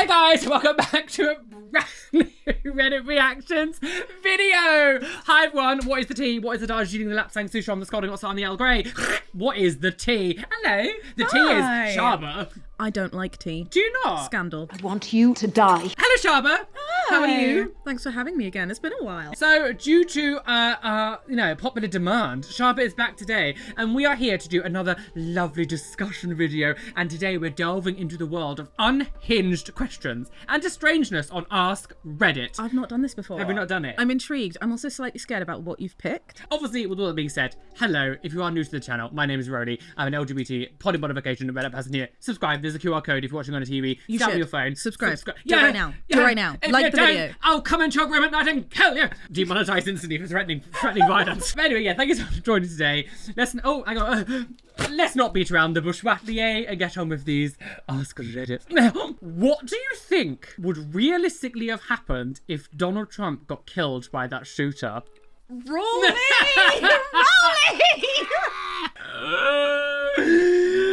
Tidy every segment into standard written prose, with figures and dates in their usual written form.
Hi guys, welcome back to a brand new Reddit reactions video. Hi everyone, what is the tea? What is the Daj eating the lapsang sushi on the scalding hot on the Earl Grey? What is the tea? Hello, the tea is Shaaba. I don't like tea. Do you not? Scandal. I want you to die. Hello Shaaba. Hi. How are you? Thanks for having me again. It's been a while. So, due to, popular demand, Shaaba is back today, and we are here to do another lovely discussion video, and today we're delving into the world of unhinged questions and a strangeness on AskReddit. I've not done this before. Have you not done it? I'm intrigued. I'm also slightly scared about what you've picked. Obviously, with all that being said, hello, if you are new to the channel, my name is Roly. I'm an LGBT polymodification Reddit person here. Subscribe, there's a QR code if you're watching on a TV. You Scan should. with your phone. Subscribe. Yeah, Do it right now. Do it right now. If Like you the don't, video. I'll come into your room at night and kill you. Demonetized instantly for threatening violence. But anyway, yeah, thank you so much for joining today. Let's not beat around the bush, Watlier, and get on with these AskReddit. Now, what do you think would realistically have happened if Donald Trump got killed by that shooter? Roly!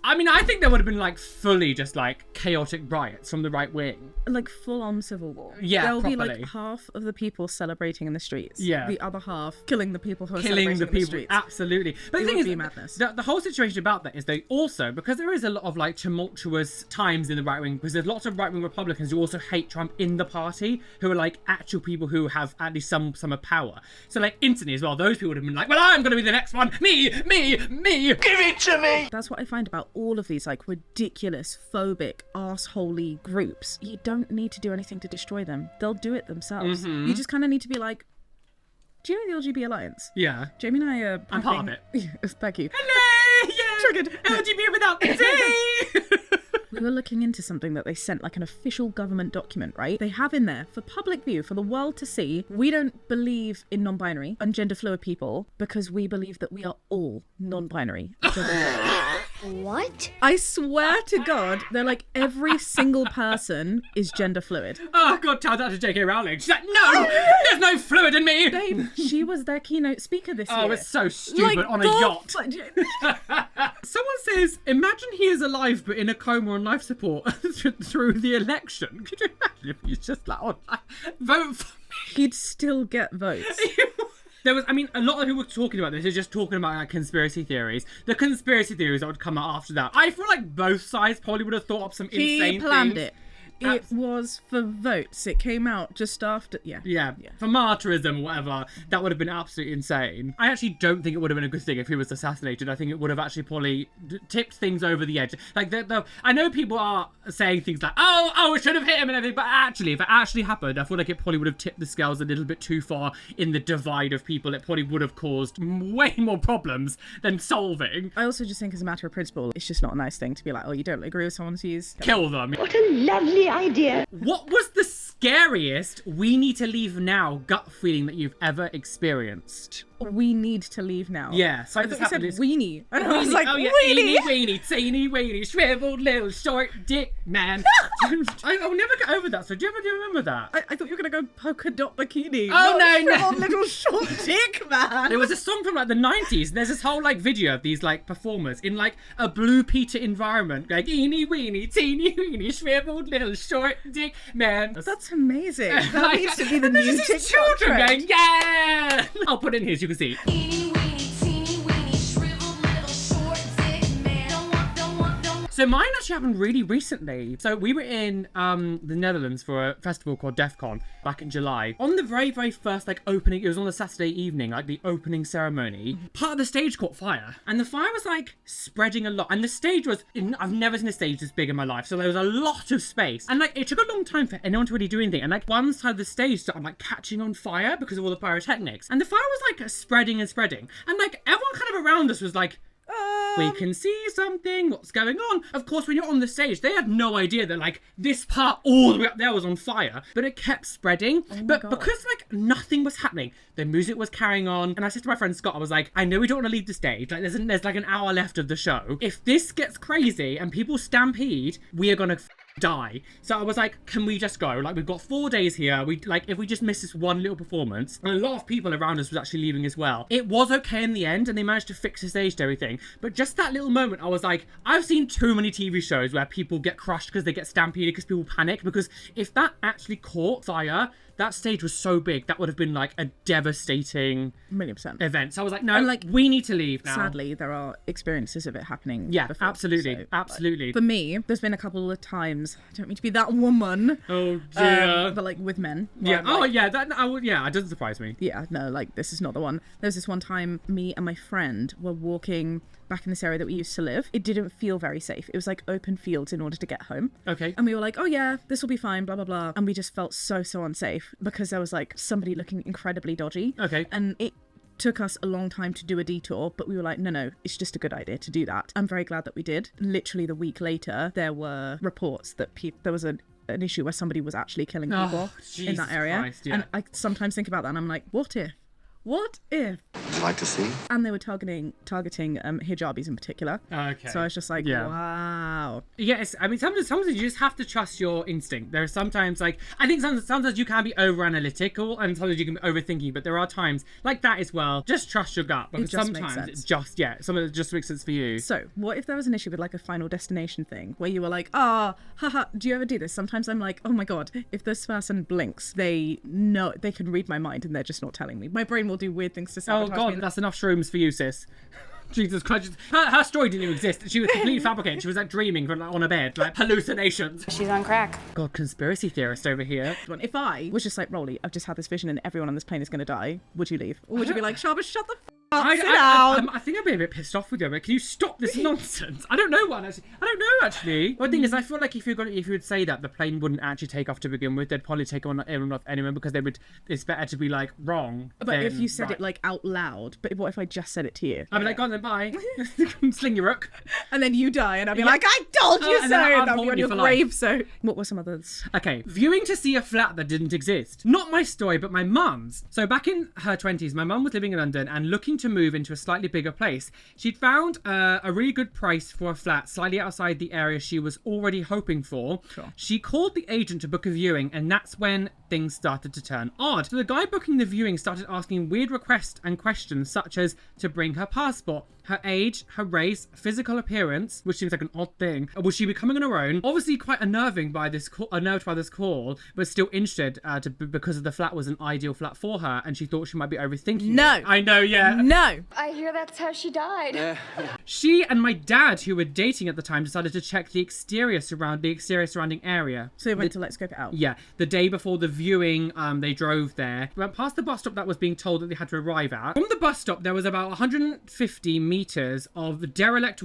I mean, I think there would have been like fully just like chaotic riots from the right wing. Like full-on civil war. Yeah, There'll be properly. like half of the people celebrating in the streets. Yeah. The other half killing the people who are Killing celebrating the in the people, streets. absolutely. But It the thing would is, be madness. the whole situation about that is they also, because there is a lot of like tumultuous times in the right wing, because there's lots of right wing Republicans who also hate Trump in the party, who are like actual people who have at least some of power. So like instantly as well, those people would have been like, well, I'm going to be the next one. Me. Give it to me. That's what I find about all of these like ridiculous, phobic, arseholey groups. You don't need to do anything to destroy them. They'll do it themselves. You just kind of need to be like, do you know the LGB Alliance? Yeah. Jamie and I are I'm part of it. Thank you. Hello. Yeah. Triggered. LGBT without the D. We were looking into something that they sent, like an official government document, right? They have in there for public view, for the world to see. We don't believe in non-binary and gender fluid people because we believe that we are all non-binary. What? I swear to God, they're like every single person is gender fluid. Oh God, tell that to J.K. Rowling. She's like, no, there's no fluid in me. Babe, she was their keynote speaker this year. Oh, it's so stupid on a yacht. Someone says, imagine he is alive but in a coma on life support through the election. Could you imagine if he's just like, oh, vote for me? He'd still get votes. There was, I mean, a lot of people talking about this are just talking about like conspiracy theories. The conspiracy theories that would come out after that. I feel like both sides probably would have thought up some insane things. He planned it. It was for votes. It came out just after, Yeah, for martyrism or whatever, that would have been absolutely insane. I actually don't think it would have been a good thing if he was assassinated. I think it would have actually probably tipped things over the edge. Like, I know people are saying things like, oh, it should have hit him and everything, but actually, if it actually happened, I feel like it probably would have tipped the scales a little bit too far in the divide of people. It probably would have caused way more problems than solving. I also just think as a matter of principle, it's just not a nice thing to be like, oh, you don't agree with someone's views? Kill them. What a lovely idea. What was the scariest we need to leave now gut feeling that you've ever experienced? We need to leave now. Yeah, so I thought you said weenie. And I was Weenie. like, Oh yeah, weenie. teeny weeny, shriveled little short dick man. I'll never get over that. So do you remember that? I thought you were going to go polka dot bikini. Oh, not no. shriveled little short dick, man. There was a song from like the 90s. There's this whole like video of these like performers in like a Blue Peter environment, like eeny weeny, teeny weeny, shriveled little short dick man. That's amazing. That needs to be the new There's TikTok just children trend. going, yeah! I'll put it in here so you can see. Teeny weeny, teeny weeny, shriveled little short dick man. Don't want. So mine actually happened really recently. So we were in the Netherlands for a festival called DEFCON back in July. On the very, very first like opening, it was on a Saturday evening, like the opening ceremony, part of the stage caught fire. And the fire was like spreading a lot. And the stage was, I've never seen a stage this big in my life. So there was a lot of space. And like, it took a long time for anyone to really do anything. And like one side of the stage started like catching on fire because of all the pyrotechnics. And the fire was like spreading and spreading. And like everyone kind of around us was like, we can see something, what's going on? Of course, when you're on the stage, they had no idea that like this part all the way up there was on fire, but it kept spreading. But because like nothing was happening, the music was carrying on. And I said to my friend Scott, I was like, I know we don't want to leave the stage. Like there's like an hour left of the show. If this gets crazy and people stampede, we are gonna die. So I was like, can we just go? Like, we've got 4 days here. We like, if we just miss this one little performance, and a lot of people around us was actually leaving as well. It was okay in the end, and they managed to fix the stage and everything. But just that little moment, I was like, I've seen too many TV shows where people get crushed because they get stampeded because people panic. Because if that actually caught fire, that stage was so big, that would have been like a devastating 1,000,000%. event. So I was like, no, And, like, we need to leave now. Sadly, there are experiences of it happening. Yeah, before, absolutely. so, Absolutely. For me, there's been a couple of times, I don't mean to be that woman, Oh dear. but like with men. Yeah. where, Oh like, yeah. That. Yeah. It doesn't surprise me. yeah, no, like this is not the one. There was this one time me and my friend were walking back in this area that we used to live. It didn't feel very safe. It was like open fields in order to get home. Okay. And we were like, oh yeah, this will be fine, blah, blah, blah. And we just felt so unsafe because there was like somebody looking incredibly dodgy. Okay. And it took us a long time to do a detour, but we were like, no, it's just a good idea to do that. I'm very glad that we did. Literally the week later, there were reports that there was an issue where somebody was actually killing people in that Jesus area. Christ, yeah. And I sometimes think about that and I'm like, what if? What if? Would you like to see? And they were targeting hijabis in particular. Okay. So I was just like, Yeah. wow. Yes, I mean sometimes you just have to trust your instinct. There are sometimes like I think sometimes you can be over analytical and sometimes you can be overthinking, but there are times like that as well. Just trust your gut because just makes sometimes sense. it just some of it just makes sense for you. So what if there was an issue with like a Final Destination thing where you were like, haha, do you ever do this? Sometimes I'm like, oh my god, if this person blinks, they know they can read my mind and they're just not telling me. My brain will do weird things to Oh sabotage god, me. that's enough shrooms for you, sis. Jesus Christ. Her story didn't even exist. She was completely fabricated. She was like dreaming on a bed, like hallucinations. She's on crack. God, conspiracy theorist over here. If I was just like, Roly, I've just had this vision and everyone on this plane is going to die, would you leave? Or would you be like, Shaaba, shut the up, sit down? I think I'd be a bit pissed off with you. But can you stop this nonsense? I don't know, actually. One thing is, I feel like if you would say that, the plane wouldn't actually take off to begin with. They'd probably take on everyone off anyway because it's better to be like wrong. But if you said it like out loud, but what if I just said it to you? I'd be like, go on then, bye. Sling your rook. And then you die, and I'd be like, I told you and so! then I'd And I'll be haunt on you your for grave, life. so... What were some others? Okay, viewing to see a flat that didn't exist. Not my story, but my mum's. So back in her 20s, my mum was living in London and looking to move into a slightly bigger place. She'd found a really good price for a flat slightly outside the area she was already hoping for. Sure. She called the agent to book a viewing, and that's when things started to turn odd. So the guy booking the viewing started asking weird requests and questions such as to bring her passport, her age, her race, physical appearance, which seems like an odd thing. Was she becoming on her own? Obviously quite unnerving by this call, but still interested because the flat was an ideal flat for her, and she thought she might be overthinking No. it. I know, yeah. No! I hear that's how she died. She and my dad, who were dating at the time, decided to check the exterior surrounding area. So they went to Let's Scope It Out. Yeah, the day before the viewing, they drove there. Went past the bus stop that was being told that they had to arrive at. From the bus stop, there was about 150 meters of derelict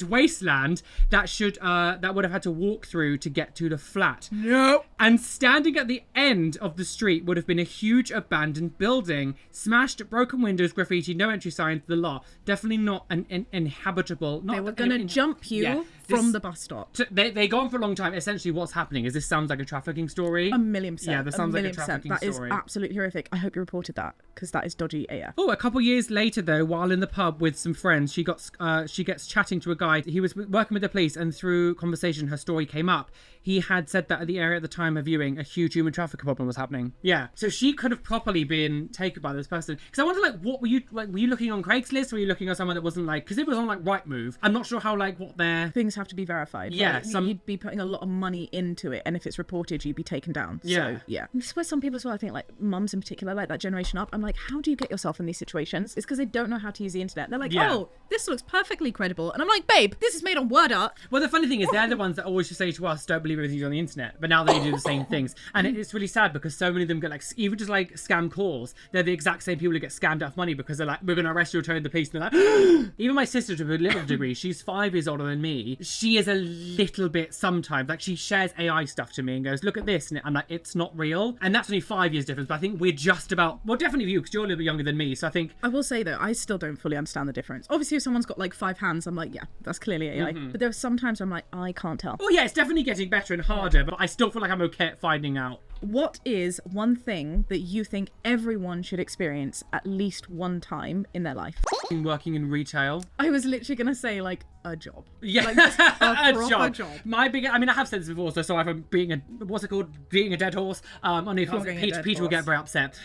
wasteland that would have had to walk through to get to the flat. Nope. And standing at the end of the street would have been a huge abandoned building. Smashed, broken windows, graffiti, no entry signs, the lot. Definitely not an inhabitable... They were going to jump you from the bus stop. They go on for a long time. Essentially, what's happening is this sounds like a trafficking story. 1,000,000%. Yeah, this sounds like a trafficking story. That is absolutely horrific. I hope you reported that, because that is dodgy AF. Oh, a couple years later, though, while in the pub with some friends, she gets chatting to a guy. He was working with the police, and through conversation, her story came up. He had said that at the area at the time of viewing, a huge human trafficking problem was happening. Yeah, so she could have properly been taken by this person. Because I wonder, like, what were you looking on Craigslist, or were you looking on someone that wasn't like? Because it was on like Rightmove. I'm not sure how what their Things have to be verified. Yeah, Like, you'd be putting a lot of money into it, and if it's reported, you'd be taken down. Yeah. So, yeah. This is where some people as well, I think, like mums in particular, like that generation up, I'm like, how do you get yourself in these situations? It's because they don't know how to use the internet. They're like, oh, this looks perfectly credible. And I'm like, babe, this is made on word art. Well, the funny thing is, they're the ones that always just say to us, don't believe everything's on the internet. But now they do the same things. And it's really sad because so many of them get, like, even just, like, scam calls. They're the exact same people who get scammed out of money because they're like, we're going to arrest you or turn the police. And they're like, even my sister, to a little degree, she's 5 years older than me. She is a little bit sometimes, like, she shares AI stuff to me and goes, look at this. And I'm like, it's not real. And that's only 5 years difference. But I think we're just about, well, definitely you, because you're a little bit younger than me. So I think... I will say, though, I still don't fully understand the difference. Obviously, if someone's got, like, 5 hands, I'm like, yeah, that's clearly AI. But there are some times I'm like, I can't tell. Oh, yeah, it's definitely getting better and harder, but I still feel like I'm okay at finding out. What is one thing that you think everyone should experience at least one time in their life? Working in retail. I was literally going to say, like, a job. Yeah, Like, just a a proper job. My big, I mean, I have said this before, so sorry for being a, what's it called? Being a dead horse. Only Flogging a Peter, dead Peter will horse. get very upset.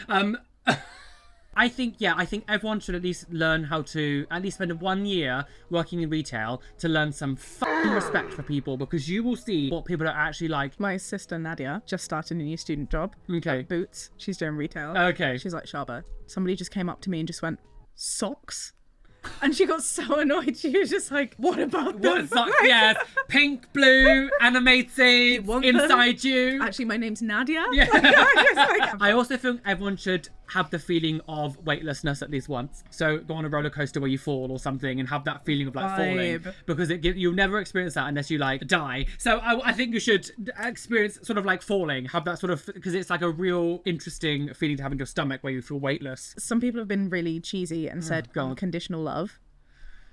I think everyone should at least learn how to at least spend 1 year working in retail to learn some fucking respect for people, because you will see what people are actually like. My sister Nadia just started a new student job. Okay. Boots. She's doing retail. Okay. She's like, Shaaba, somebody just came up to me and just went, socks? And she got so annoyed. She was just like, what about them? What socks? Yes, pink, blue, animated, want them? inside you. Actually, my name's Nadia. Yeah. Just like, I also think everyone should have the feeling of weightlessness at least once. So go on a roller coaster where you fall or something and have that feeling of like falling, Vibe. because you'll never experience that unless you like die. So I think you should experience sort of like falling, have that sort of, because it's like a real interesting feeling to have in your stomach where you feel weightless. some people have been really cheesy and said God. conditional love.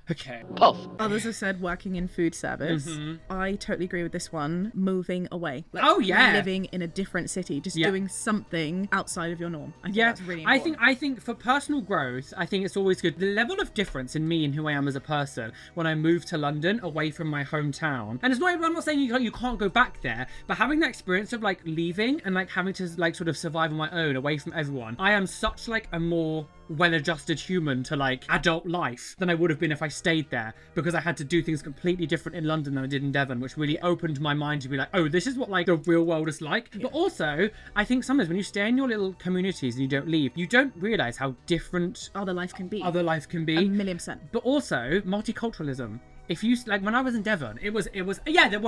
Okay. Others have said working in food service. I totally agree with this one. Moving away. Like, Oh, yeah. living in a different city. Just Yeah. doing something outside of your norm. I think Yeah, that's really I important. think for personal growth, I think it's always good. The level of difference in me and who I am as a person when I moved to London away from my hometown, and it's not. I'm not saying you can't go back there, but having that experience of like leaving and like having to like sort of survive on my own away from everyone, I am such like a more well-adjusted human to like adult life than I would have been if I stayed there, because I had to do things completely different in London than I did in Devon, which really opened my mind to be like, oh, this is what like the real world is like. But also, I think sometimes when you stay in your little communities and you don't leave, you don't realize how different Other life can be. other life can be. 1,000,000%. But also multiculturalism. If you like, when I was in Devon, it was yeah, there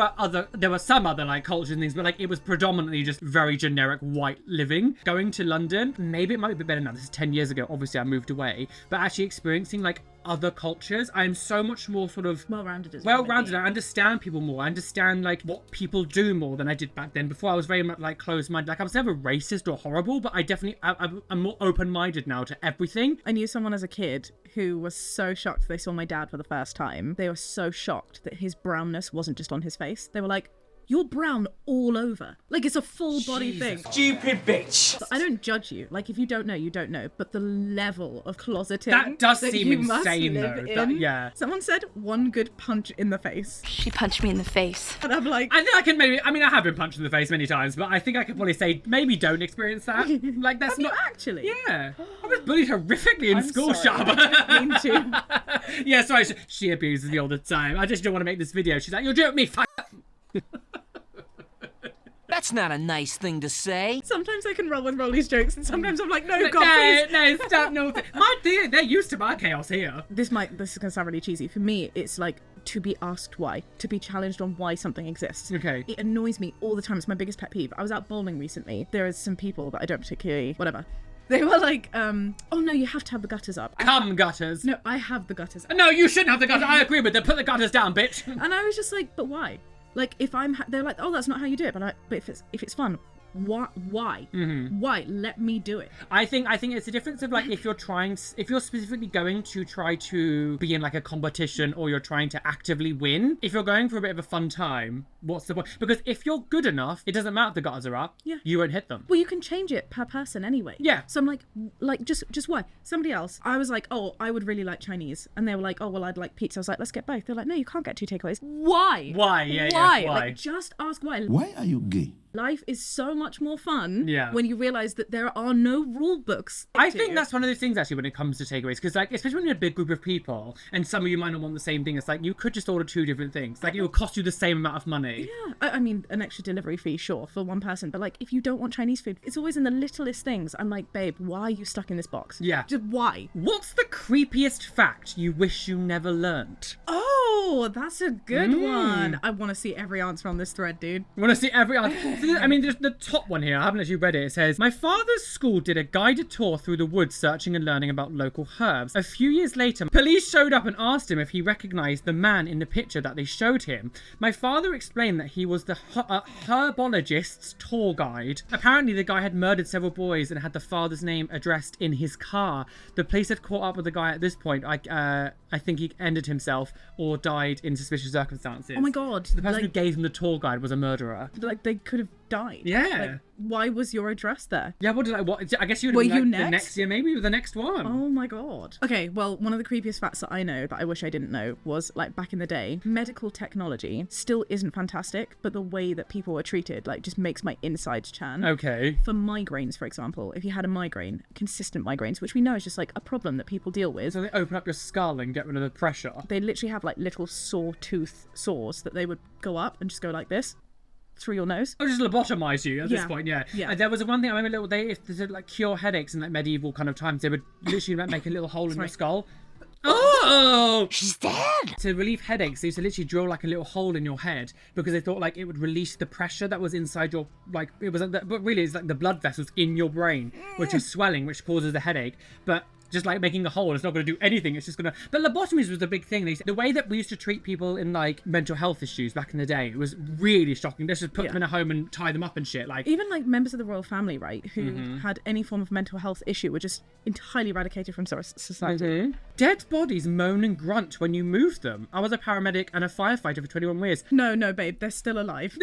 were some other like cultures and things, but like it was predominantly just very generic white living. Going to London, maybe it might be better now. This is 10 years ago. Obviously, I moved away, but actually experiencing like other cultures, I'm so much more sort of Well-rounded as well-rounded. I understand people more. I understand like what people do more than I did back then. Before I was very much like closed-minded. Like I was never racist or horrible, but I definitely I'm more open-minded now to everything. I knew someone as a kid who was so shocked they saw my dad for the first time. They were so shocked that his brownness wasn't just on his face. They were like, you're brown all over. Like, it's a full body thing. Stupid bitch. So I don't judge you. Like, if you don't know, you don't know. But the level of closeting That does seem you must insane, live though. in. Yeah. Someone said one good punch in the face. She punched me in the face. And I'm like, I think I can maybe. I mean, I have been punched in the face many times, but I think I could probably say maybe don't experience that. Like that's have you not actually? Yeah, I was bullied horrifically in I'm school, sorry. Shaaba. I didn't mean to. Yeah, sorry. She abuses me all the time. I just don't want to make this video. She's like, "You'll do it, me." That's not a nice thing to say. Sometimes I can roll with Roly's jokes, and sometimes I'm like, no, God, No, please. no, stop, no. They're used to my chaos here. This is gonna sound really cheesy. For me, it's like to be asked why, to be challenged on why something exists. Okay. It annoys me all the time. It's my biggest pet peeve. I was out bowling recently. There are some people that I don't particularly, whatever. They were like, oh no, you have to have the gutters up. Come gutters. No, I have the gutters up. No, you shouldn't have the gutters. I agree with them. Put the gutters down, bitch. And I was just like, but why? Like, if they're like, oh, that's not how you do it. But if it's fun, why? Mm-hmm. Why? Let me do it. I think it's a difference of like if you're specifically going to try to be in like a competition or you're trying to actively win. If you're going for a bit of a fun time, what's the point? Because if you're good enough, it doesn't matter if the gutters are up. Yeah. You won't hit them. Well, you can change it per person anyway. Yeah. So I'm like, just why? Somebody else, I was like, oh, I would really like Chinese. And they were like, oh, well, I'd like pizza. I was like, let's get both. They're like, no, you can't get 2 takeaways. Why? Why? Yeah, Why? yeah, why? Like, just ask why. Why are you gay? Life is so much more fun Yeah. when you realize that there are no rule books. I think that's one of those things actually when it comes to takeaways, because like especially when you're in a big group of people and some of you might not want the same thing. It's like you could just order 2 different things. Like it will cost you the same amount of money. Yeah, I mean, an extra delivery fee, sure, for one person. But like, if you don't want Chinese food, it's always in the littlest things. I'm like, babe, why are you stuck in this box? Yeah. Just why? What's the creepiest fact you wish you never learnt? Oh, that's a good one. I want to see every answer on this thread, dude. I want to see every answer. I mean, there's the top one here. I haven't actually read it. It says, my father's school did a guided tour through the woods searching and learning about local herbs. A few years later, police showed up and asked him if he recognized the man in the picture that they showed him. My father explained that he was the herbologist's tour guide. Apparently, the guy had murdered several boys and had the father's name addressed in his car. The police had caught up with the guy at this point. I think he ended himself or died in suspicious circumstances. Oh my God. The person who gave him the tour guide was a murderer. Like, they could have died. Yeah. Like, why was your address there? Yeah, I guess you would Were have been, you like, next? the next year, maybe the next one. Oh my god. Okay, well, one of the creepiest facts that I know that I wish I didn't know was, like, back in the day, medical technology still isn't fantastic, but the way that people were treated, like, just makes my insides churn. Okay. For migraines, for example, if you had a migraine, consistent migraines, which we know is just like a problem that people deal with, So they open up your skull and get rid of the pressure. they literally have like little sawtooth saws that they would go up and just go like this through your nose. Oh, just lobotomize you at this Yeah. point, yeah. Yeah. There was one thing I remember. If they like cure headaches in like medieval kind of times, they would literally like, make a little hole in your skull. Oh, She's dead. to relieve headaches, they used to literally drill like a little hole in your head because they thought like it would release the pressure that was inside your like it was, but really it's like the blood vessels in your brain which is swelling, which causes a headache. But just like making a hole, it's not going to do anything. It's just going to. But lobotomies was the big thing. The way that we used to treat people in like mental health issues back in the day was really shocking. They just put them in a home and tie them up and shit. Like Even like members of the royal family, right, who had any form of mental health issue were just entirely eradicated from society. dead bodies moan and grunt when you move them. I was a paramedic and a firefighter for 21 years. No, babe, they're still alive.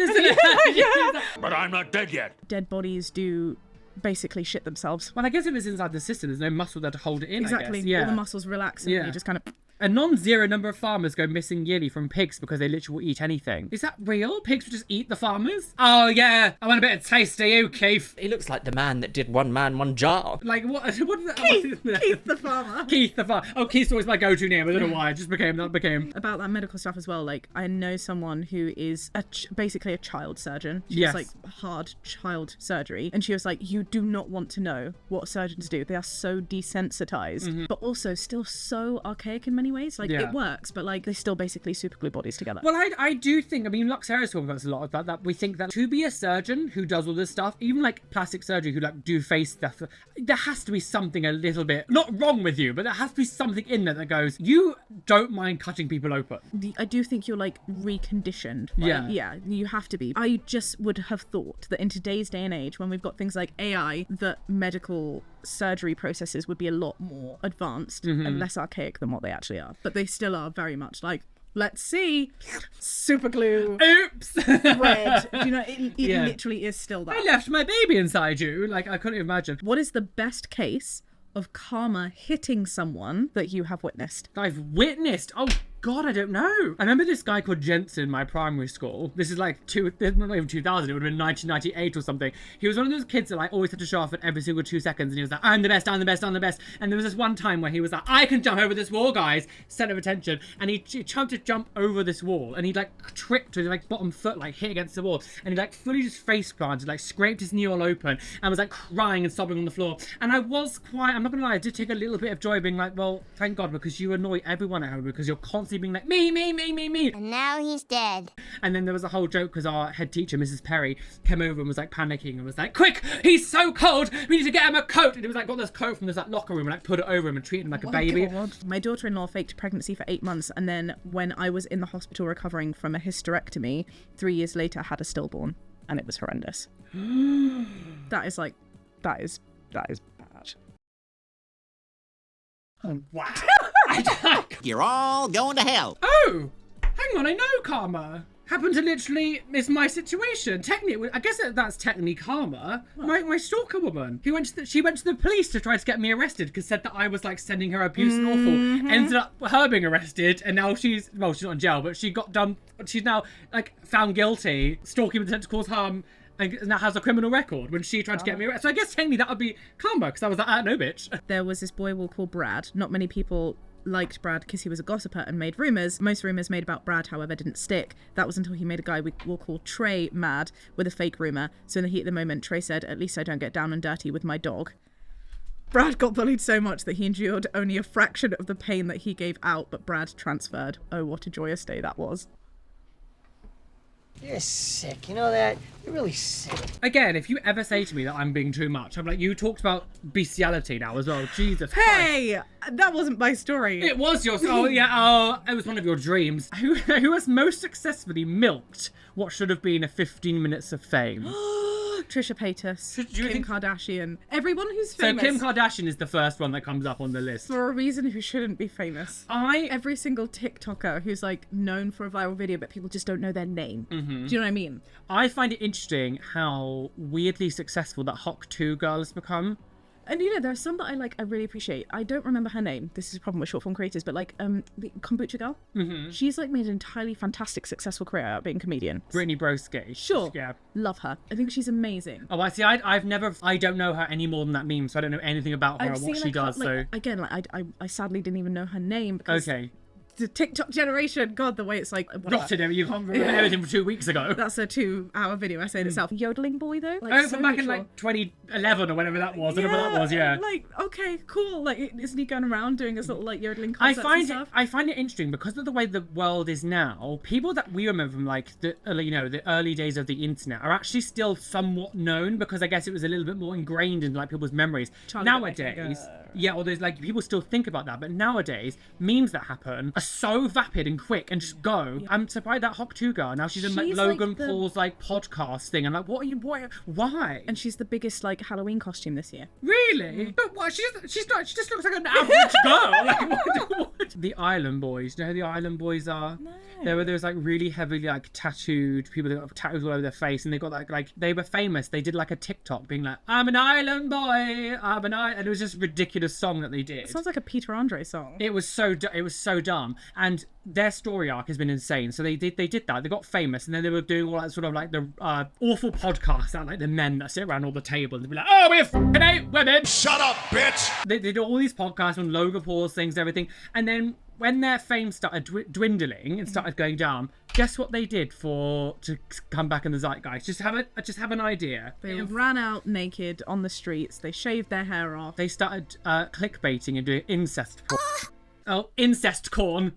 But I'm not dead yet. Dead bodies do basically shit themselves. Well, I guess if it's inside the system, there's no muscle there to hold it in. Exactly. I guess. Yeah. All the muscles relax and you just kind of... A non-zero number of farmers go missing yearly from pigs because they literally will eat anything. Is that real? Pigs will just eat the farmers? Oh yeah, I want a bit of taste of you, Keith. He looks like the man that did One Man, One Jar. Like what? What is that? Keith the farmer. Keith the farmer. Oh, Keith's always my go-to name. I don't know why. It just became that. About that medical stuff as well, like I know someone who is basically a child surgeon. She Yes. does like hard child surgery, and she was like, you do not want to know what surgeons do. They are so desensitized, but also still so archaic in many ways. Like Yeah. it works, but like they still basically super glue bodies together. Well, I do think, I mean, Lux Harris talks about this a lot, about that we think that to be a surgeon who does all this stuff, even like plastic surgery who like do face stuff, there has to be something a little bit, not wrong with you, but there has to be something in there that goes, you don't mind cutting people open. I do think you're like reconditioned. Right? Yeah. Yeah, you have to be. I just would have thought that in today's day and age, when we've got things like AI, that medical surgery processes would be a lot more advanced and less archaic than what they actually are. But they still are very much like, let's see, super glue, Oops! thread. You know, it Yeah. literally is still that. I left my baby inside you. Like, I couldn't imagine. What is the best case of karma hitting someone that you have witnessed? I've witnessed. Oh God, I don't know. I remember this guy called Jensen in my primary school. This is like not even 2000. It would have been 1998 or something. He was one of those kids that like always had to show off at every single 2 seconds, and he was like, "I'm the best, I'm the best, I'm the best." And there was this one time where he was like, "I can jump over this wall, guys." Center of attention, and he tried to jump over this wall, and he like tripped with his like bottom foot like hit against the wall, and he like fully just face planted, like scraped his knee all open, and was like crying and sobbing on the floor. And I was quite, I'm not gonna lie, I did take a little bit of joy being like, well, thank God, because you annoy everyone at home because you're constantly being like, me. And now he's dead. And then there was a whole joke because our head teacher, Mrs. Perry, came over and was like panicking and was like, "Quick, he's so cold, we need to get him a coat." And it was like, got this coat from this like locker room and like put it over him and treat him like a baby. God. My daughter-in-law faked pregnancy for 8 months, and then when I was in the hospital recovering from a hysterectomy, 3 years later had a stillborn, and it was horrendous. That is bad. Wow. You're all going to hell. Oh, hang on, I know karma. Happened to literally is my situation. Technically, I guess that's technically karma. My stalker woman, she went to the police to try to get me arrested because said that I was like sending her abuse and awful. Ended up her being arrested, and now she's not in jail, but she got done. She's now like found guilty, stalking with intent to cause harm, and now has a criminal record when she tried to get me arrested. So I guess technically that would be karma because I was like, no, bitch. There was this boy we'll call Brad. Not many people liked Brad because he was a gossiper and made rumours. Most rumours made about Brad, however, didn't stick. That was until he made a guy we'll call Trey mad with a fake rumour. So in the heat of the moment, Trey said, "At least I don't get down and dirty with my dog." Brad got bullied so much that he endured only a fraction of the pain that he gave out, but Brad transferred. Oh, what a joyous day that was. You're sick, you know that? You're really sick. Again, if you ever say to me that I'm being too much, I'm like, you talked about bestiality now as well. Jesus Christ. Hey, that wasn't my story. It was yours. Oh, yeah. Oh, it was one of your dreams. Who has most successfully milked what should have been a 15 minutes of fame? Trisha Paytas, Do you Kim think- Kardashian, everyone who's So famous Kim Kardashian is the first one that comes up on the list. for a reason who shouldn't be famous. Every single TikToker who's like known for a viral video, but people just don't know their name. Do you know what I mean? I find it interesting how weirdly successful that Hawk 2 girl has become. And you know, there are some that I really appreciate. I don't remember her name. This is a problem with short form creators, but like the Kombucha girl. She's like made an entirely fantastic, successful career out of being a comedian. Brittany Broski. Sure. Yeah. Love her. I think she's amazing. Oh, I see. I don't know her any more than that meme, so I don't know anything about her or what she does. So again, I sadly didn't even know her name because okay. the TikTok generation, God, the way it's like Rotted, you can't remember everything from 2 weeks ago. That's a 2-hour video essay in itself. Yodeling boy though. Like, Oh, so from back in neutral. like 2011 or whatever that was. Whatever that was, yeah. Like, okay, cool. Like, isn't he going around doing his little like yodeling I concerts find and it. stuff? I find it interesting because of the way the world is now. People that we remember from like the the early days of the internet are actually still somewhat known because I guess it was a little bit more ingrained in like people's memories. Charlie Nowadays, yeah, or there's like people still think about that, but nowadays memes that happen are so vapid and quick and just go. I'm surprised that Hawk 2 girl now she's in like She's Logan like the- Paul's like podcast thing. I'm like, what? Why? And she's the biggest like Halloween costume this year. Really? But what? She's not. She just looks like an average girl. Like what? The Island Boys. Do you know who the Island Boys are? No. There was like really heavily like tattooed people that got tattoos all over their face, and they got like they were famous. They did like a TikTok being like, "I'm an island boy. I'm an island," and it was just a ridiculous song that they did. It sounds like a Peter Andre song. It was so dumb, and their story arc has been insane. So they did that. They got famous, and then they were doing all that sort of like the awful podcasts that like the men that sit around all the table and they'd be like, "Oh, we're f***ing 8 women." Shut up, bitch! They did all these podcasts on Logan Paul's things and everything, and then when their fame started dwindling and started going down, guess what they did to come back in the zeitgeist? Just have an idea. They ran out naked on the streets. They shaved their hair off. They started clickbaiting and doing incest porn. Oh, incest corn.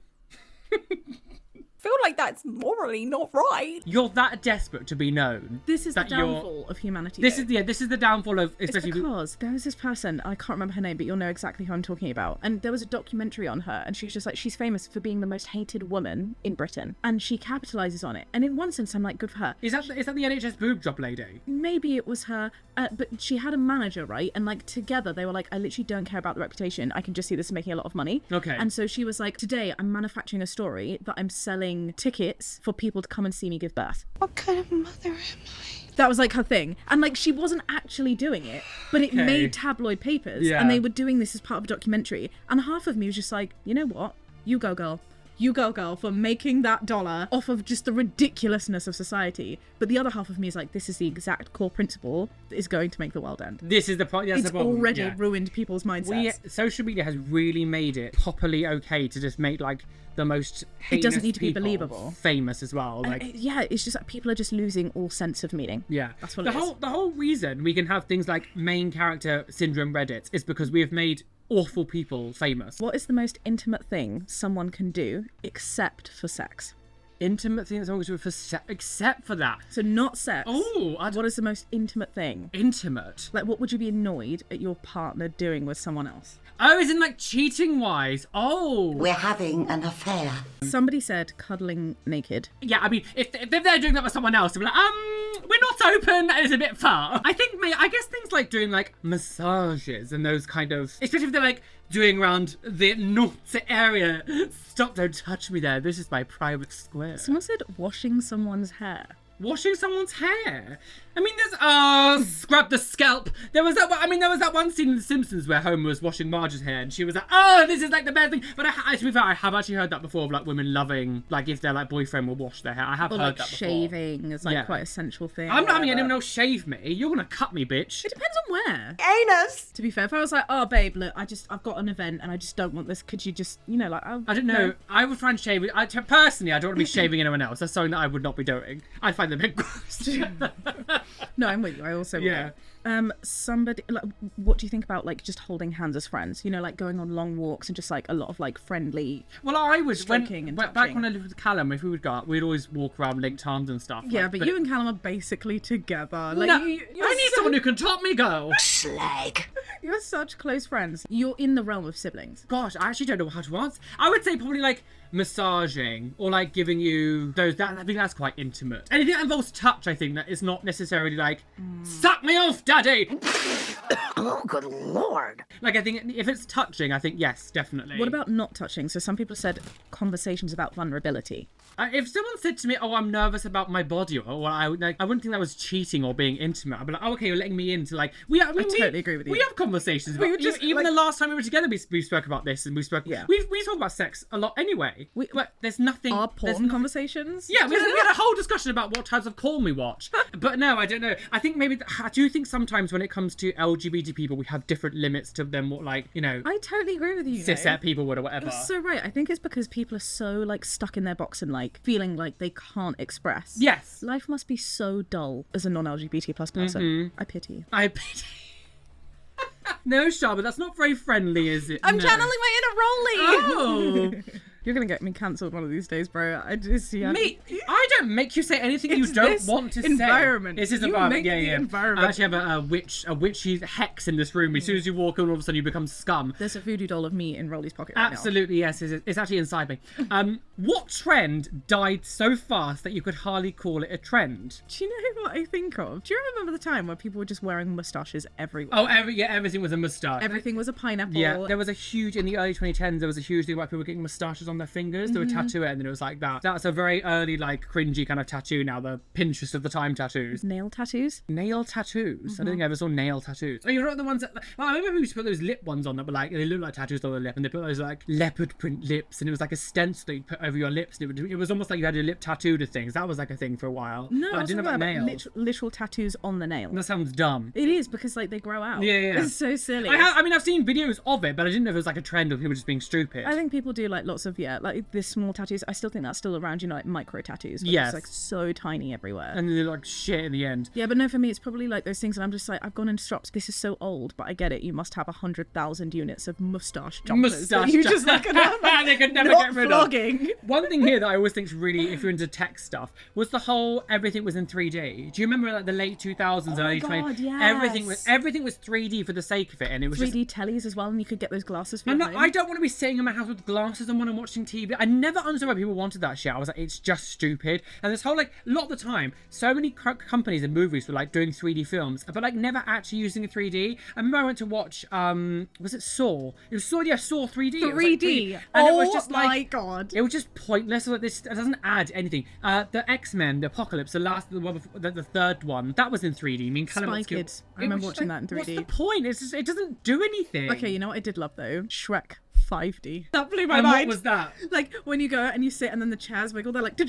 I feel like that's morally not right. You're that desperate to be known. This is the that you're- downfall of humanity. This though. is the downfall of It's especially because there was this person, I can't remember her name, but you'll know exactly who I'm talking about. And there was a documentary on her, and she's just like, she's famous for being the most hated woman in Britain. And she capitalizes on it. And in one sense, I'm like, good for her. Is that the NHS boob job lady? Maybe it was her, but she had a manager, right? And like together, they were like, I literally don't care about the reputation. I can just see this is making a lot of money. Okay. And so she was like, today I'm manufacturing a story that I'm selling tickets for people to come and see me give birth. What kind of mother am I? That was like her thing. And like she wasn't actually doing it, but it Okay. made tabloid papers. Yeah. And they were doing this as part of a documentary. And half of me was just like, you know what? You go, girl. You go, girl, for making that dollar off of just the ridiculousness of society. But the other half of me is like, this is the exact core principle that is going to make the world end. This is the problem. It's already ruined people's mindsets. Social media has really made it properly okay to just make like the most It doesn't heinous need to be people believable. famous as well. And Like yeah, it's just that people are just losing all sense of meaning. yeah, That's what the it is. whole reason we can have things like main character syndrome Reddit is because we have made awful people famous. What is the most intimate thing someone can do except for sex? Intimate thing that's always for except for that. So not sex. Oh, What is the most intimate thing? intimate. Like, what would you be annoyed at your partner doing with someone else? Oh, is in like cheating wise. Oh, We're having an affair. Somebody said cuddling naked. yeah. I mean, if they're doing that with someone else, they'll be like, we're not open. It's a bit far. I think, I guess things like doing like massages and those kind of, especially if they're like doing around the nuts area. Stop! Don't touch me there. This is my private square. Someone said washing someone's hair. Washing someone's hair. I mean, there's scrub the scalp. There was that one scene in The Simpsons where Homer was washing Marge's hair, and she was like, "Oh, this is like the best thing." But to be fair, I have actually heard that before of like women loving, like if their like boyfriend will wash their hair. I have Or heard like that before. shaving is like Yeah. quite a central thing. I'm not having anyone else shave me. You're gonna cut me, bitch. It depends on where. Anus! To be fair, if I was like, oh babe, look, I've got an event and I just don't want this. Could you just, like, I don't know. No. I would try and shave it. Personally, I don't want to be shaving anyone else. That's something that I would not be doing. I'd find them a bit gross. No, I'm with you. I also Yeah. Somebody, like, what do you think about like just holding hands as friends? You know, like going on long walks and just like a lot of like friendly. Well, I would stroking and back touching. when I lived with Callum, if we would go out, we'd always walk around linked arms and stuff. Yeah, like, but you and Callum are basically together. Like, no, you're I need someone who can top me, girl. Slag. You're such close friends. You're in the realm of siblings. Gosh, I actually don't know how to answer. I would say probably like massaging or like giving you those. I think that's quite intimate. Anything that involves touch, I think that is not necessarily like suck me off, daddy. Oh, good lord. Like I think if it's touching, I think yes, definitely. What about not touching? So some people said conversations about vulnerability. If someone said to me, "Oh, I'm nervous about my body," or I wouldn't think that was cheating or being intimate. I'd be like, "Oh, okay, you're letting me in to like." I totally agree with you. We have conversations. About, were just, even like- the last time we were together, we spoke about this, and we spoke. Yeah. We talk about sex a lot anyway. But there's nothing. Our there's porn conversations? Yeah, we had a whole discussion about what types of porn we watch. But no, I don't know. I think maybe I do think sometimes when it comes to LGBT people, we have different limits to them. What like I totally agree with you. cishet people would or whatever. That's so right. I think it's because people are so like stuck in their box and like feeling like they can't express. Yes. Life must be so dull as a non-LGBT plus person. I pity. I pity. No, Shaaba, that's not very friendly, is it? I'm No. channeling my inner Rolly. Oh. You're gonna get me cancelled one of these days, bro. I just Me, I don't make you say anything you It's don't this want to environment. say. It's this You environment. make Yeah, the yeah. environment. I actually have a witchy hex in this room. As soon as you walk in, all of a sudden you become scum. There's a voodoo doll of me in Rolly's pocket right now. Absolutely, yes. It's actually inside me. What trend died so fast that you could hardly call it a trend? Do you know what I think of? Do you remember the time where people were just wearing moustaches everywhere? Oh, everything was a moustache. Everything was a pineapple. Yeah, there was a huge, in the early 2010s, there was a huge thing about people getting moustaches on their fingers. They would tattoo it and then it was like that. That's a very early, like, cringy kind of tattoo now, the Pinterest of the time tattoos. Nail tattoos? Nail tattoos? I don't think I ever saw nail tattoos. Oh, you're not the ones that, well, I remember we used to put those lip ones on that were like, they look like tattoos on the lip and they put those like leopard print lips and it was like a stencil that you put over your lips and it was almost like you had your lip tattooed to things. That was like a thing for a while. No, But I didn't know about nails. literal tattoos on the nail. That sounds dumb. It is because like they grow out. Yeah. It's so silly. I mean, I've seen videos of it, but I didn't know if it was like a trend of people just being stupid. I think people do like lots of like this small tattoos. I still think that's still around, you know, like micro tattoos. But Yes. it's like so tiny everywhere. And they're like shit in the end. Yeah, but no, for me, it's probably like those things that I'm just like, I've gone into shops. This is so old, but I get it. You must have 100,000 units of moustache jumpers. that you just like, they could never not get rid flogging. of. One thing here that I always think is really, if you're into tech stuff, was the whole everything was in 3D. Do you remember like the late 2000s, early 20s? Yes. Everything was 3D for the sake of it, and it was 3D tellies as well, and you could get those glasses for your home. I don't want to be sitting in my house with glasses on when I'm watching TV. I never understood why people wanted that shit. I was like, it's just stupid. And this whole like, a lot of the time, so many companies and movies were like doing 3D films, but like never actually using a 3D. I remember I went to watch, was it Saw? It was Saw, yeah, Saw 3D. It was, like, 3D. and it Oh was just like, my god. it was just pointless. Like this, it doesn't add anything. The X-Men, the Apocalypse, the third one, that was in 3D. I mean, Spy Kids. I remember watching that in 3D. What's the point? It's just, it doesn't do anything. Okay, you know what I did love though? Shrek 5D. That blew my And mind. what was that? Like when you go and you sit and then the chairs wiggle, they're like.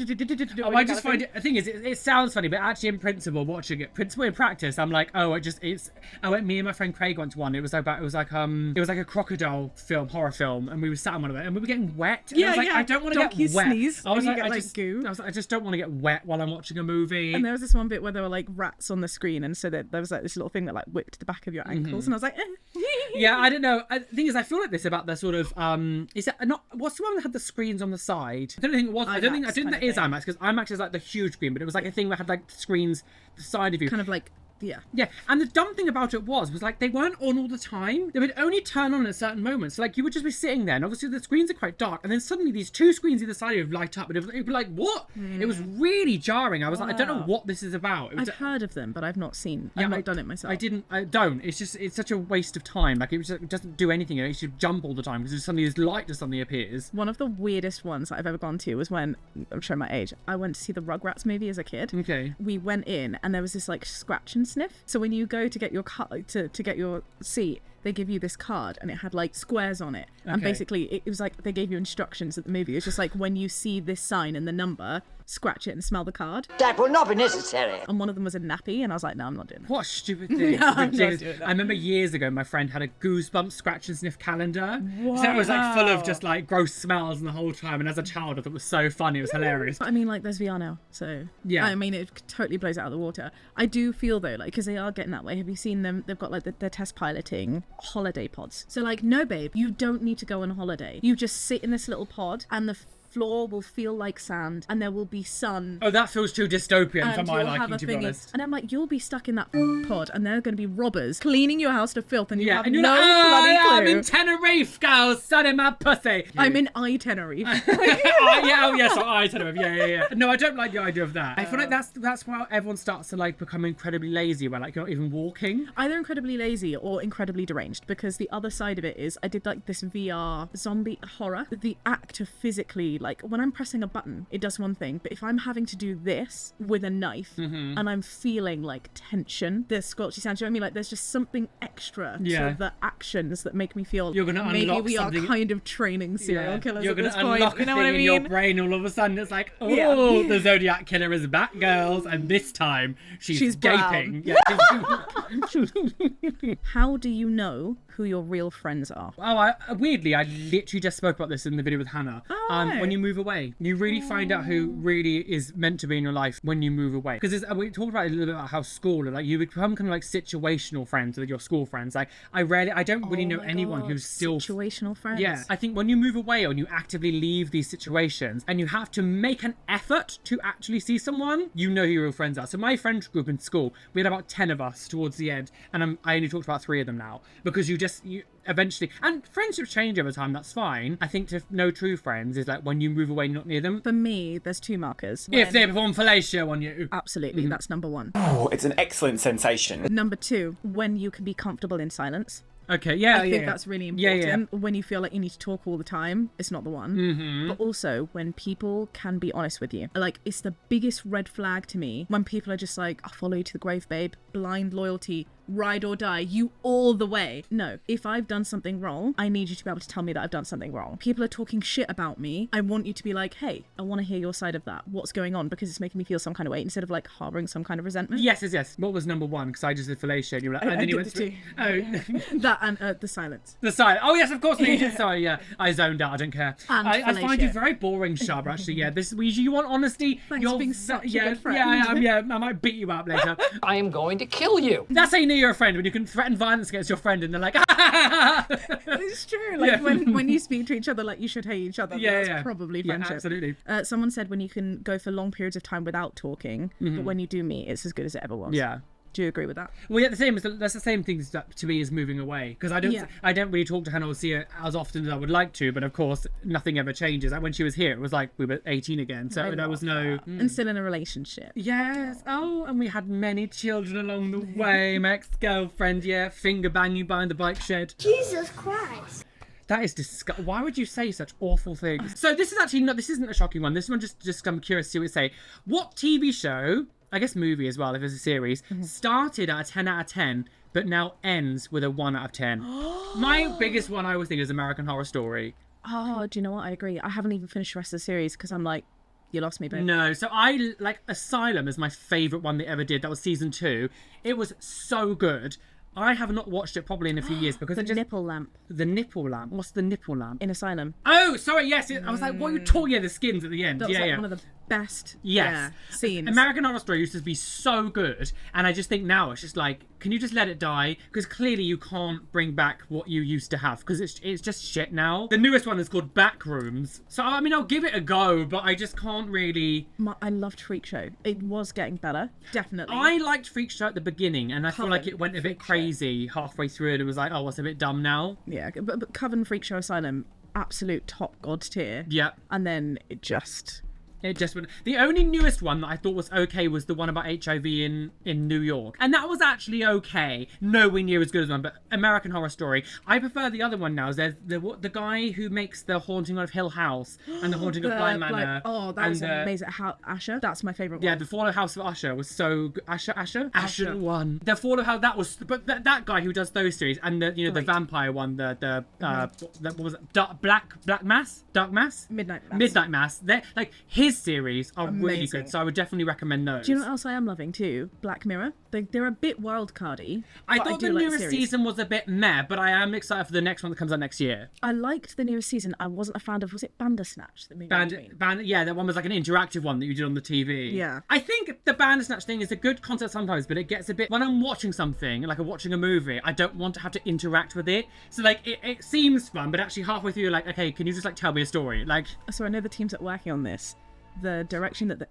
Oh, I just find it. The thing is, it sounds funny, but actually, in principle, watching it, in practice, I'm like, oh, I went. Me and my friend Craig went to one. It was like a crocodile film, horror film, and we were sat on one of it, and we were getting wet. And I was like, I don't want to get Donkeys wet. sneeze I was and like, you get, goo. I was like, I just don't want to get wet while I'm watching a movie. And there was this one bit where there were like rats on the screen, and so there was like this little thing that like whipped the back of your ankles, and I was like, Yeah, I don't know. The thing is, I feel like this about the sort of is that not what's the one that had the screens on the side? I don't think it was. I didn't think that is IMAX because IMAX is like the huge screen, but it was like a thing that had like screens the side of you. kind of like. Yeah. And the dumb thing about it was like they weren't on all the time. They would only turn on at certain moments. So, like you would just be sitting there, and obviously the screens are quite dark, and then suddenly these two screens either side would light up, and it would be like, what? It was really jarring. I was like, I don't know what this is about. I've heard of them, but I've not seen. Yeah, I've not done it myself. I don't. It's such a waste of time. Like it doesn't do anything. It should jump all the time because suddenly this light just suddenly appears. One of the weirdest ones that I've ever gone to was when, I'm showing my age, I went to see the Rugrats movie as a kid. Okay. We went in and there was this like scratch and sniff. So when you go to get your to get your seat, they give you this card and it had like squares on it. And Okay. basically it was like they gave you instructions at the movie. It was just like when you see this sign and the number, scratch it and smell the card. That will not be necessary. And one of them was a nappy, and I was like, no, I'm not doing that. What a stupid thing. No, I'm not Ridiculous. doing that. I remember years ago, my friend had a goosebump scratch and sniff calendar. So it was like full of just like gross smells and the whole time. And as a child, I thought it was so funny. It was hilarious. I mean, like, there's VR now, so Yeah. I mean, it totally blows it out of the water. I do feel though, like, because they are getting that way. Have you seen them? They've got like they're test piloting holiday pods. So like, no, babe, you don't need to go on holiday. You just sit in this little pod, and the floor will feel like sand, and there will be sun. Oh, that feels too dystopian for And my you'll have liking, a to be thingy. honest. And I'm like, you'll be stuck in that pod, and there are going to be robbers cleaning your house to filth, and you have and you're no like, bloody oh, I'm clue. in Tenerife, girls, sun in my pussy. I'm in Tenerife. Tenerife. Yeah. No, I don't like the idea of that. I feel like that's why everyone starts to like become incredibly lazy, where like you're not even walking. Either incredibly lazy or incredibly deranged, because the other side of it is I did like this VR zombie horror. The act of physically, like, when I'm pressing a button, it does one thing, but if I'm having to do this with a knife and I'm feeling like tension, the squelchy sound, do you know what I mean? Like, there's just something extra to the actions that make me feel You're gonna maybe unlock we are something. kind of training serial killers You're at gonna this unlock point. a You know thing what I in your mean? brain, all of a sudden it's like, oh, Yeah. the Zodiac killer is back, girls, and this time she's brown. gaping. Yeah, How do you know who your real friends are? weirdly, I literally just spoke about this in the video with Hannah. When you move away, you really find out who really is meant to be in your life when you move away. Because we talked about a little bit about how school, like, you become kind of like situational friends with your school friends. Like, I don't really know anyone who's still situational friends. Yeah, I think when you move away or you actively leave these situations and you have to make an effort to actually see someone, you know who your real friends are. So my friend group in school, we had about 10 of us towards the end, and I only talked about 3 of them now, because you eventually, and friendships change over time, that's fine. I think to know true friends is like when you move away, not near them. For me, there's 2 markers. If they perform fellatio on you. Absolutely, that's number 1. Oh, it's an excellent sensation. Number 2, when you can be comfortable in silence. Okay, yeah, I think that's really important. Yeah. When you feel like you need to talk all the time, it's not the one. But also when people can be honest with you. Like, it's the biggest red flag to me when people are just like, I'll follow you to the grave, babe. Blind loyalty. Ride or die, you all the way. No, if I've done something wrong, I need you to be able to tell me that I've done something wrong. People are talking shit about me. I want you to be like, hey, I want to hear your side of that. What's going on? Because it's making me feel some kind of way, instead of like harboring some kind of resentment. Yes. What was number 1? Because I just did fellatio and you were like, and then you went to... That and the silence. The silence. Oh yes, of course we did. Sorry, yeah. I zoned out, I don't care. And I find you fellatio. very boring, Shaaba, actually. Yeah, you want honesty. Thanks for being such a good friend. Yeah, I am, yeah. I might beat you up later. I am going to kill you. That's how you know you're a friend, when you can threaten violence against your friend and they're like, It's true. Like, Yeah. when you speak to each other like you should hate each other, Yeah, that's yeah. probably Yeah, friendship. absolutely. Someone said when you can go for long periods of time without talking, but when you do meet, it's as good as it ever was. Yeah. Do you agree with that? Well, yeah, that's the same thing to me as moving away, because I don't really talk to Hannah or see her as often as I would like to, but of course nothing ever changes. Like when she was here, it was like we were 18 again, so there was no And still in a relationship. Yes. Oh, and we had many children along the way. My ex-girlfriend, finger banging behind the bike shed. Jesus Christ. That is disgusting. Why would you say such awful things? So this is actually this isn't a shocking one. This one just I'm curious to see what you say. What TV show, I guess movie as well, if it's a series, started at a 10 out of 10, but now ends with a 1 out of 10? My biggest one I always think is American Horror Story. Oh, do you know what? I agree. I haven't even finished the rest of the series because I'm like, you lost me, babe. No, so I like Asylum is my favourite one they ever did. That was season 2. It was so good. I have not watched it probably in a few years because The nipple lamp The nipple lamp. What's the nipple lamp? in Asylum. Oh, sorry. Yes, I was like, what are you talking? Yeah, the skins at the end. That was yeah, like yeah. one of the best Yes. scenes. American Horror Story used to be so good, and I just think now it's just like, can you just let it die? Because clearly you can't bring back what you used to have, because it's just shit now. The newest one is called Backrooms, so I mean I'll give it a go, but I just can't really. I loved Freak Show. It was getting better, definitely. I liked Freak Show at the beginning, and I feel like Coven it went a bit Freak Show. crazy halfway through, and it was like, oh, it's a bit dumb now. Yeah, but Coven, Freak Show, Asylum, absolute top god tier. Yeah. And then it just went. The only newest one that I thought was okay was the one about HIV in New York, and that was actually okay. Nowhere near as good as one, but American Horror Story. I prefer the other one now. Is there's the guy who makes The Haunting of Hill House and The Haunting of Bly Manor. Oh, that was amazing. Asher, that's my favourite one. Yeah, The Fall of House of Usher was so good. Asher one. The Fall of House, that was, but that guy who does those series, and the the vampire one, what was it? Dark Mass, Midnight Mass. Midnight Mass. They're like his his series are really Amazing. good, so I would definitely recommend those. Do you know what else I am loving too? Black Mirror. They're a bit wild cardy. I but thought do the like newest series. season was a bit meh, but I am excited for the next one that comes out next year. I liked the newest season. I wasn't a fan of, was it Bandersnatch? The movie Yeah, that one was like an interactive one that you did on the TV. Yeah. I think the Bandersnatch thing is a good concept sometimes, but it gets a bit... When I'm watching something, like I'm watching a movie, I don't want to have to interact with it. So, like, it seems fun, but actually halfway through you're like, okay, can you just, like, tell me a story? Like... So I know the teams that are working on this. The direction that...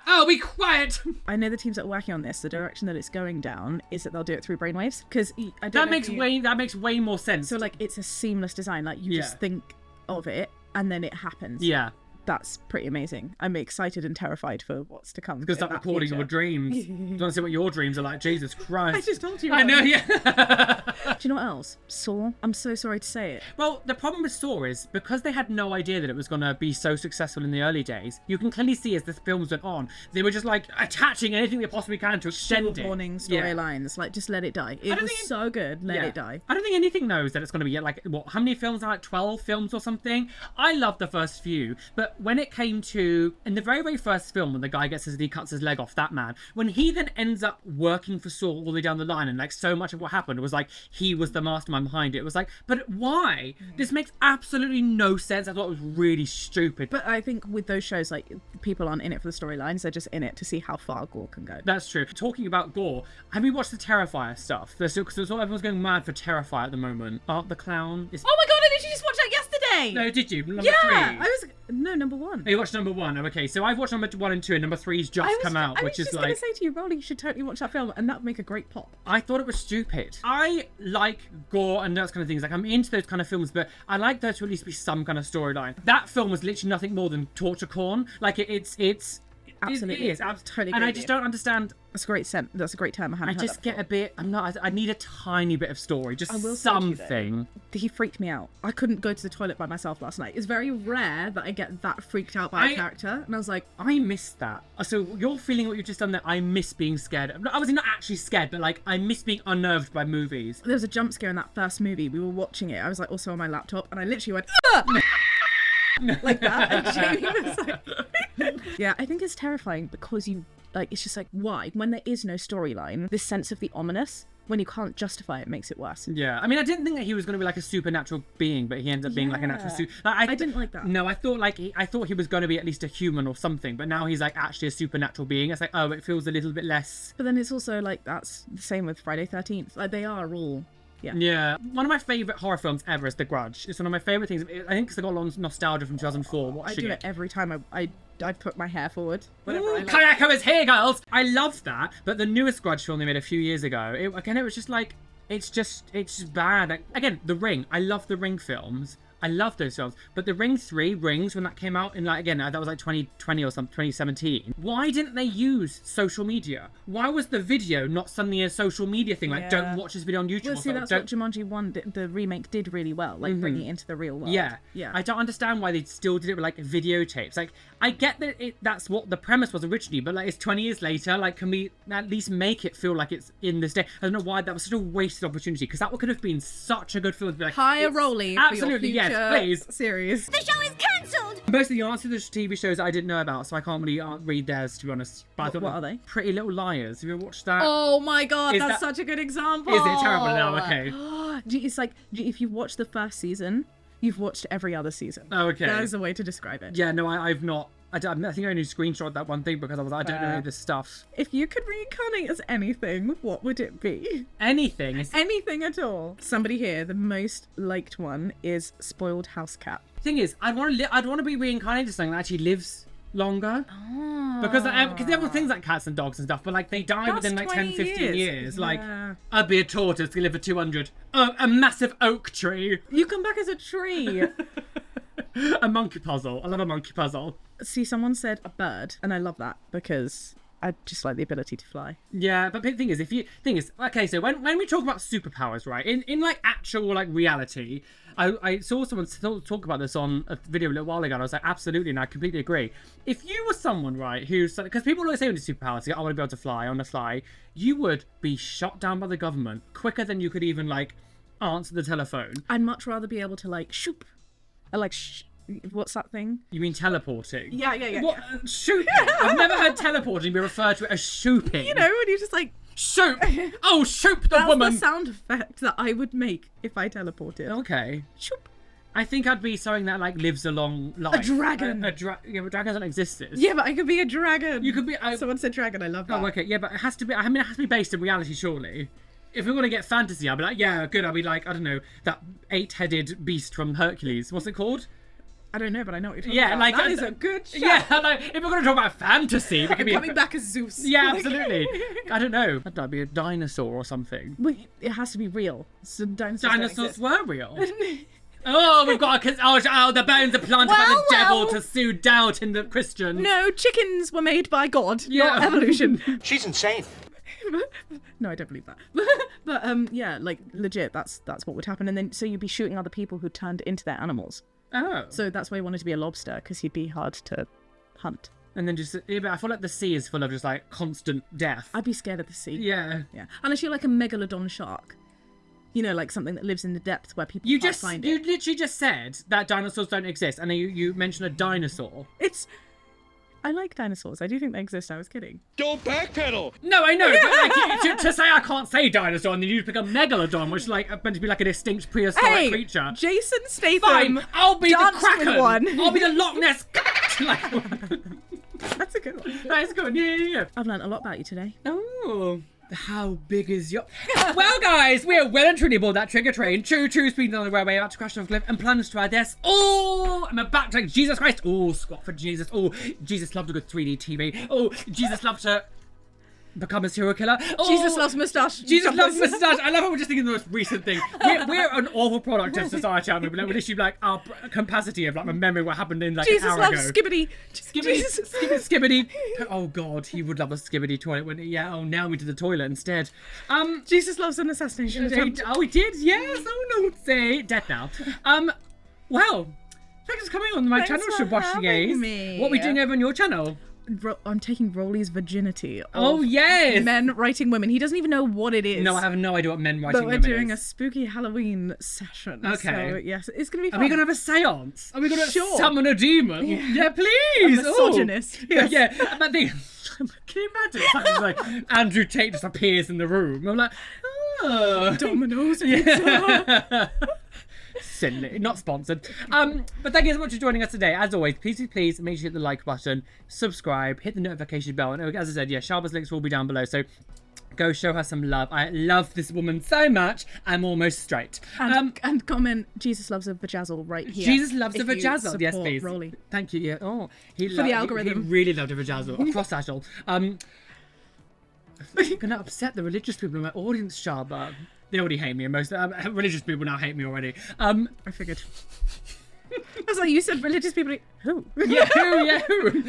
Oh, be quiet! I know the teams that are working on this. The direction that it's going down is that they'll do it through brainwaves. Because I don't know that makes way more sense. So, like, it's a seamless design. Like, you just think of it, and then it happens. Yeah. That's pretty amazing. I'm excited and terrified for what's to come. Because start recording your dreams. Do you want to see what your dreams are like? Jesus Christ. I just told you. I know, yeah. Do you know what else? Saw. I'm so sorry to say it. Well, the problem with Saw is, because they had no idea that it was going to be so successful in the early days, you can clearly see as the films went on, they were just, like, attaching anything they possibly can to extend it. Warning storylines. Like, just let it die. It was so good. Let it die. I don't think anything knows that it's going to be, like, what, how many films are, like, 12 films or something? I loved the first few, but when it came to, in the very, very first film, when the guy he cuts his leg off, that man, when he then ends up working for Saw all the way down the line, and, like, so much of what happened was, like, he was the mastermind behind it. It was like, but why? This makes absolutely no sense. I thought it was really stupid. But I think with those shows, like, people aren't in it for the storylines. They're just in it to see how far gore can go. That's true. Talking about gore, have you watched the Terrifier stuff? Because everyone's going mad for Terrifier at the moment. Art the Clown is... Oh my god, I literally just watched that yesterday! No, did you? Number 3? Number 1. Oh, you watched number 1. Oh, okay, so I've watched number 1 and 2, and number 3's just come out, which is like... I was just going to say to you, Roly, you should totally watch that film, and that would make a great pop. I thought it was stupid. I like gore and those kind of things. Like, I'm into those kind of films, but I like there to at least be some kind of storyline. That film was literally nothing more than torture porn. Like, it's absolutely. It is totally. And I just don't understand. That's a great That's a great term. I just get a bit. I need a tiny bit of story. Just something. He freaked me out. I couldn't go to the toilet by myself last night. It's very rare that I get that freaked out by a character, and I was like, I missed that. So you're feeling what you've just done there. I miss being scared. I was not actually scared, but like I miss being unnerved by movies. There was a jump scare in that first movie. We were watching it. I was like also on my laptop, and I literally went. Like that, and Jamie was like... Yeah, I think it's terrifying because it's just like, why? When there is no storyline, this sense of the ominous, when you can't justify it, makes it worse. Yeah, I mean, I didn't think that he was going to be like a supernatural being, but he ended up being like an actual I didn't like that. No, I thought he was going to be at least a human or something, but now he's like actually a supernatural being. It's like, oh, it feels a little bit less. But then it's also like, that's the same with Friday 13th. Like, they are all... Yeah. One of my favourite horror films ever is The Grudge. It's one of my favourite things. I think it's got a lot of nostalgia from 2004 watching I do it every time I put my hair forward. Kayako is here, girls! I love that, but the newest Grudge film they made a few years ago, it was just like, it's just bad. Like, again, The Ring. I love the Ring films. I love those films. But The Ring 3, Rings, when that came out in, like, again, that was like 2020 or something, 2017. Why didn't they use social media? Why was the video not suddenly a social media thing? Like, don't watch this video on YouTube. Well, see, that's what Jumanji 1, the remake, did really well. Like, bringing it into the real world. Yeah. I don't understand why they still did it with, like, videotapes. Like, I get that that's what the premise was originally, but, like, it's 20 years later. Like, can we at least make it feel like it's in this day? I don't know why that was such a wasted opportunity, because that could have been such a good film to be like... Hire Roly for your future please. series. The show is cancelled! Most of the answers to the TV shows that I didn't know about, so I can't really read theirs, to be honest. But what are they? Pretty Little Liars. Have you ever watched that? Oh my god, that's such a good example. Is it terrible now? Okay. It's like, if you've watched the first season, you've watched every other season. Oh, okay. That is the way to describe it. Yeah, no, I've not. I think I only screenshot that one thing because I don't know this stuff. If you could reincarnate as anything, what would it be? Anything? Anything at all. Somebody here, the most liked one is Spoiled House Cat. Thing is, I'd want to be reincarnated as something that actually lives longer. Because there were things like cats and dogs and stuff, but like they die within like 10, 15 years. Like, I'd be a tortoise to live for 200. A massive oak tree. You come back as a tree. A monkey puzzle. I love a monkey puzzle. See, someone said a bird, and I love that because I just like the ability to fly. Yeah, but the thing is, okay, so when we talk about superpowers, right, in like actual like reality, I saw someone talk about this on a video a little while ago, and I was like, absolutely, and I completely agree. If you were someone, right, who's, because people always say with the superpowers, like, I want to be able to fly, I want to fly, you would be shot down by the government quicker than you could even like answer the telephone. I'd much rather be able to like shoop. What's that thing? You mean teleporting? Yeah. What? Shooping? I've never heard teleporting be referred to as shooping. You know, when you just like... Shoop! Oh, shoop the That's woman! the sound effect that I would make if I teleported. Okay. Shoop. I think I'd be something that like lives a long life. A dragon. Yeah, but dragons don't exist. Yeah, but I could be a dragon. You could be... Someone said dragon, I love that. Oh, okay, yeah, but it has to be... I mean, it has to be based in reality, surely. If we're going to get fantasy, I'll be like, yeah, good. I'll be like, I don't know, that 8-headed beast from Hercules. What's it called? I don't know, but I know what you're talking about. Like that is a good shout. Yeah, like if we're going to talk about fantasy, we could be coming back as Zeus. Yeah, absolutely. I don't know. That'd be a dinosaur or something. Well, it has to be real. So dinosaurs were real. Oh, we've got the bones are planted by the devil to sow doubt in the Christians. No, chickens were made by God, not evolution. She's insane. No, I don't believe that. But yeah, like legit, that's what would happen. And then so you'd be shooting other people who turned into their animals. Oh. So that's why he wanted to be a lobster, because he'd be hard to hunt. And then just, yeah, but I feel like the sea is full of just like constant death. I'd be scared of the sea. Yeah. Unless you're like a megalodon shark. You know, like something that lives in the depth where people can't find it. You literally just said that dinosaurs don't exist, and then you mentioned a dinosaur. I like dinosaurs. I do think they exist. I was kidding. Don't backpedal. No, I know, but like to say I can't say dinosaur and then you pick a megalodon, which is like meant to be like a distinct prehistoric creature. Jason Statham. Fine, I'll be the Kraken. One. I'll be the Loch Ness. That's a good one. That's good. Yeah. I've learned a lot about you today. Oh. How big is your... Well, guys, we are well and truly aboard that trigger train. Choo speeding on the railway, about to crash off a cliff and plunge to our deaths. Oh, I'm about to... Jesus Christ. Oh, squat for Jesus. Oh, Jesus loved a good 3D TV. Oh, Jesus loved to become a serial killer. Oh, Jesus loves moustache. Jesus loves moustache. I love how we're just thinking of the most recent thing. We're an awful product of society, aren't we? We're literally like our capacity of like remembering what happened in like Jesus an hour loves ago. skibbity. Skibbity. Oh God, he would love a skibbity toilet, wouldn't he? Yeah. Oh, now we did the toilet instead. Jesus loves an assassination attempt. Oh, he did. Yes. Oh no, say dead now. Well, thanks for coming on my channel, Shaboshi. What are we doing over on your channel? I'm taking Roly's virginity. Oh yes, men writing women. He doesn't even know what it is. No, I have no idea what men writing women is. But we're doing a spooky Halloween session. Okay. So yes, it's gonna be fun. Are we gonna have a seance? Are we gonna summon a demon? Yeah, please. A misogynist. Yes. Yeah. But can you imagine? It's like Andrew Tate just appears in the room. I'm like, oh. Domino's pizza. Silly, not sponsored. But thank you so much for joining us today. As always, please make sure you hit the like button, subscribe, hit the notification bell, and as I said, yeah, Shaaba's links will be down below. So go show her some love. I love this woman so much. I'm almost straight. And comment, Jesus loves a vajazzle right here. Jesus loves a vajazzle. Yes, please. Roly. Thank you. Yeah. Oh, for the algorithm. He really loved a vajazzle, a cross-ashel. I'm gonna upset the religious people in my audience, Shaaba. They already hate me, and most religious people now hate me already. I figured. I was like, you said religious people. Who? Yeah, who? Yeah, who?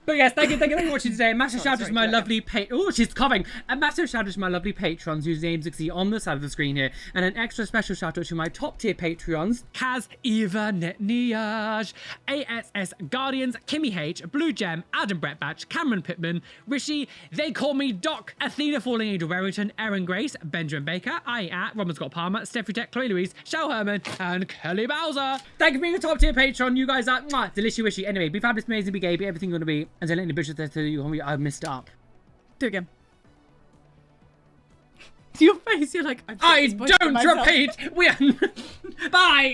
But yes, thank you for watching today. Massive shout out to my lovely she's coughing. A massive shout out to my lovely patrons whose names you can see on the side of the screen here, and an extra special shout out to my top tier Patreons: Kaz, Eva, Netniaj, ASS Guardians, Kimmy H, Blue Gem, Adam Brettbatch, Cameron Pittman, Rishi, They Call Me Doc, Athena Falling Angel Warrington, Erin Grace, Benjamin Baker, Robin Scott Palmer, Steffi Tech, Chloe Louise, Shell Herman, and Kelly Bowser. Thank you for being a top tier Patreon. You guys are delicious wishy. Anyway, be fabulous, amazing, be gay, be everything you're gonna be. And then let me bitch that to you. I messed up. Do it again. Your face, you're like, I don't repeat. We are. Bye.